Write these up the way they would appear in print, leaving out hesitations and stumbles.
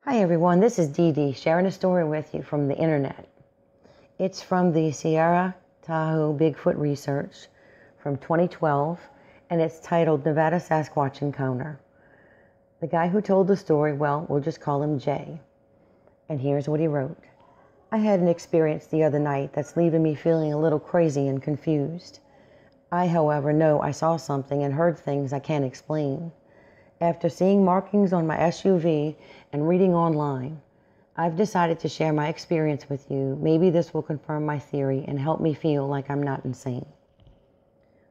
Hi everyone, this is Dee Dee sharing a story with you from the internet. It's from the Sierra Tahoe Bigfoot research from 2012, and it's titled Nevada Sasquatch Encounter. The guy who told the story, well, we'll just call him Jay. And here's what he wrote. I had an experience the other night that's leaving me feeling a little crazy and confused. I, however, know I saw something and heard things I can't explain. After seeing markings on my SUV and reading online, I've decided to share my experience with you. Maybe this will confirm my theory and help me feel like I'm not insane.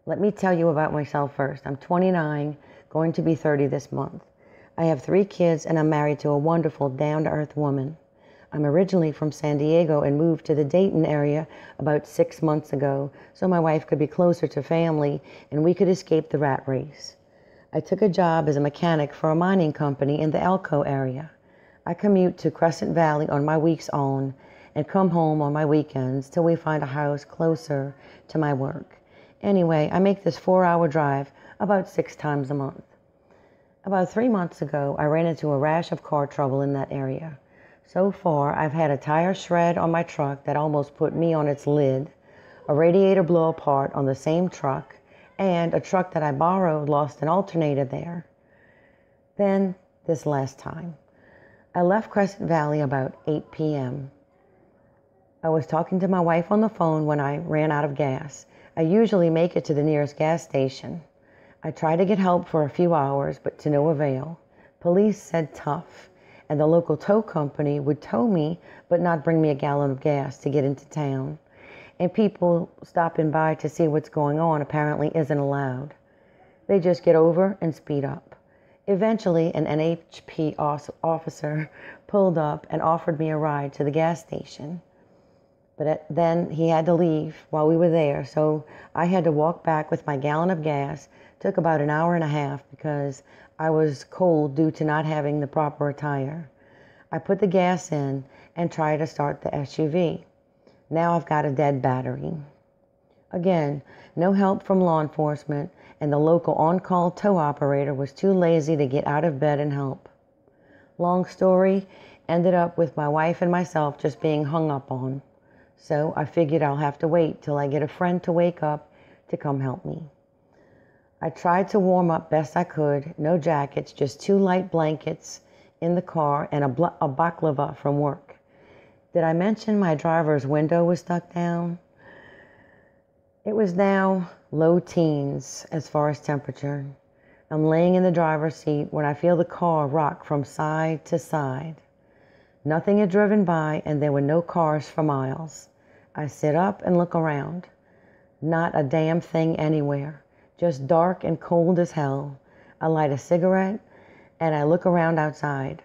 Let me tell you about myself first. I'm 29, going to be 30 this month. I have 3 kids and I'm married to a wonderful, down-to-earth woman. I'm originally from San Diego and moved to the Dayton area about 6 months ago so my wife could be closer to family and we could escape the rat race. I took a job as a mechanic for a mining company in the Elko area. I commute to Crescent Valley on my week's own and come home on my weekends till we find a house closer to my work. Anyway, I make this 4-hour drive about 6 times a month. About 3 months ago, I ran into a rash of car trouble in that area. So far, I've had a tire shred on my truck that almost put me on its lid, a radiator blow apart on the same truck, and a truck that I borrowed lost an alternator there. Then, this last time, I left Crescent Valley about 8 p.m. I was talking to my wife on the phone when I ran out of gas. I usually make it to the nearest gas station. I tried to get help for a few hours, but to no avail. Police said tough, and the local tow company would tow me, but not bring me a gallon of gas to get into town. And people stopping by to see what's going on apparently isn't allowed. They just get over and speed up. Eventually, an NHP officer pulled up and offered me a ride to the gas station. But then he had to leave while we were there, so I had to walk back with my gallon of gas. Took about an hour and a half because I was cold due to not having the proper attire. I put the gas in and tried to start the SUV. Now I've got a dead battery. Again, no help from law enforcement, and the local on-call tow operator was too lazy to get out of bed and help. Long story, ended up with my wife and myself just being hung up on. So I figured I'll have to wait till I get a friend to wake up to come help me. I tried to warm up best I could, no jackets, just 2 light blankets in the car and a baklava from work. Did I mention my driver's window was stuck down? It was now low teens as far as temperature. I'm laying in the driver's seat when I feel the car rock from side to side. Nothing had driven by and there were no cars for miles. I sit up and look around. Not a damn thing anywhere. Just dark and cold as hell. I light a cigarette and I look around outside.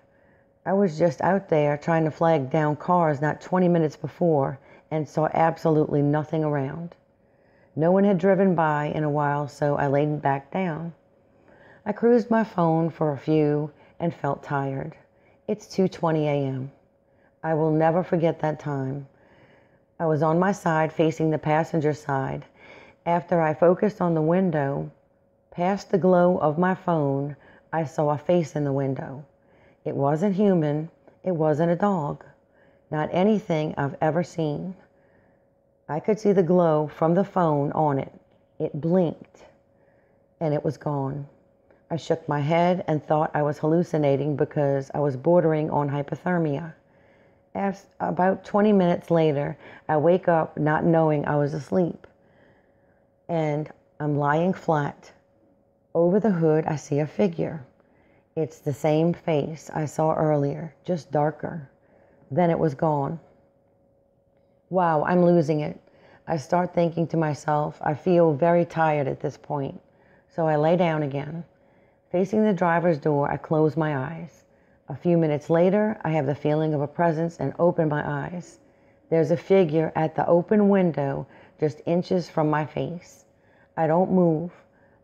I was just out there trying to flag down cars not 20 minutes before and saw absolutely nothing around. No one had driven by in a while, so I laid back down. I cruised my phone for a few and felt tired. It's 2:20 a.m. I will never forget that time. I was on my side facing the passenger side. After I focused on the window, past the glow of my phone, I saw a face in the window. It wasn't human. It wasn't a dog. Not anything I've ever seen. I could see the glow from the phone on it. It blinked, and it was gone. I shook my head and thought I was hallucinating because I was bordering on hypothermia. About 20 minutes later, I wake up not knowing I was asleep, and I'm lying flat. Over the hood, I see a figure. It's the same face I saw earlier, just darker. Then it was gone. Wow, I'm losing it. I start thinking to myself, I feel very tired at this point. So I lay down again. Facing the driver's door, I close my eyes. A few minutes later, I have the feeling of a presence and open my eyes. There's a figure at the open window, just inches from my face. I don't move,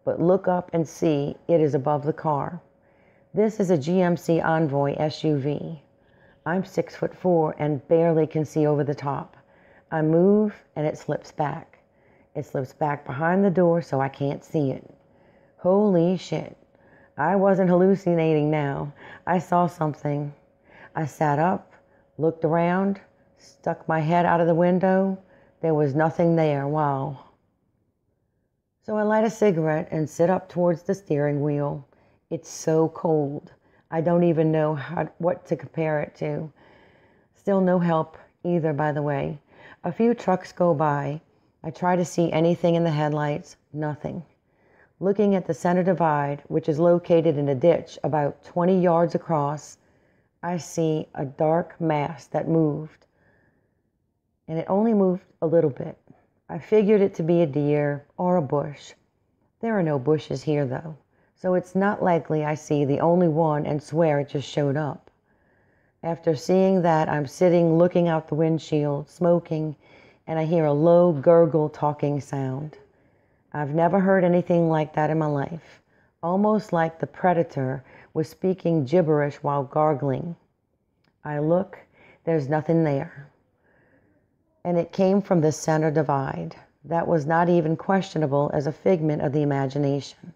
but look up and see it is above the car. This is a GMC Envoy SUV. I'm 6'4" and barely can see over the top. I move and it slips back. It slips back behind the door so I can't see it. Holy shit. I wasn't hallucinating now. I saw something. I sat up, looked around, stuck my head out of the window. There was nothing there. Wow. So I light a cigarette and sit up towards the steering wheel. It's so cold. I don't even know what to compare it to. Still no help either, by the way. A few trucks go by. I try to see anything in the headlights. Nothing. Looking at the center divide, which is located in a ditch about 20 yards across, I see a dark mass that moved. And it only moved a little bit. I figured it to be a deer or a bush. There are no bushes here, though, so it's not likely I see the only one and swear it just showed up. After seeing that, I'm sitting looking out the windshield, smoking, and I hear a low gurgle talking sound. I've never heard anything like that in my life, almost like the predator was speaking gibberish while gargling. I look, there's nothing there. And it came from the center divide. That was not even questionable as a figment of the imagination.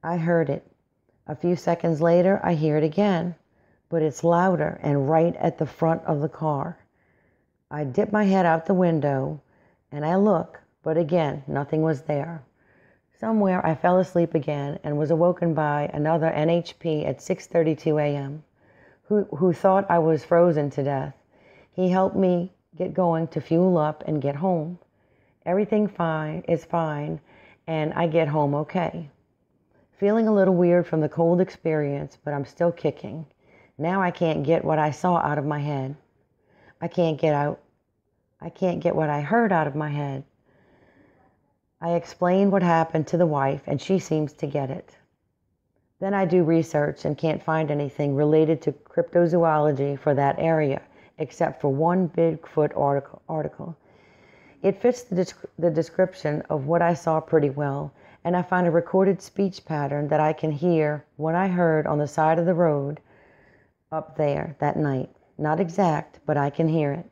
I heard it. A few seconds later, I hear it again, but it's louder and right at the front of the car. I dip my head out the window and I look, but again, nothing was there. Somewhere I fell asleep again and was awoken by another NHP at 6:32 a.m. who thought I was frozen to death. He helped me get going to fuel up and get home. Everything is fine, and I get home okay. Feeling a little weird from the cold experience, but I'm still kicking. Now I can't get what I saw out of my head. I can't get what I heard out of my head. I explained what happened to the wife, and she seems to get it. Then I do research and can't find anything related to cryptozoology for that area, except for one Bigfoot article. It fits the description of what I saw pretty well, and I find a recorded speech pattern that I can hear what I heard on the side of the road up there that night. Not exact, but I can hear it.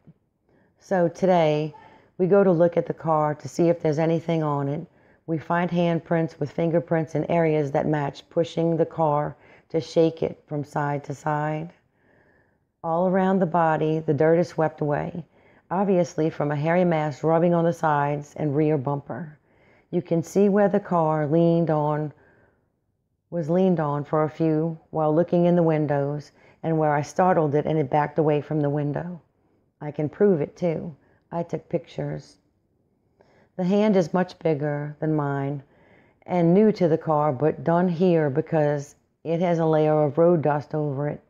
So today, we go to look at the car to see if there's anything on it. We find handprints with fingerprints in areas that match, pushing the car to shake it from side to side. All around the body, the dirt is swept away, obviously from a hairy mass rubbing on the sides and rear bumper. You can see where the car was leaned on for a few while looking in the windows, and where I startled it and it backed away from the window. I can prove it too. I took pictures. The hand is much bigger than mine and new to the car, but done here because it has a layer of road dust over it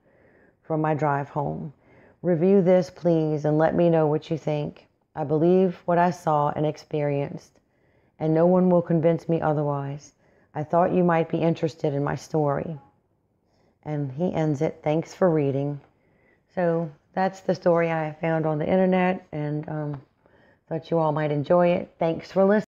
from my drive home. Review this, please, and let me know what you think. I believe what I saw and experienced, and no one will convince me otherwise. I thought you might be interested in my story. And he ends it, thanks for reading. So that's the story I found on the internet, and thought you all might enjoy it. Thanks for listening.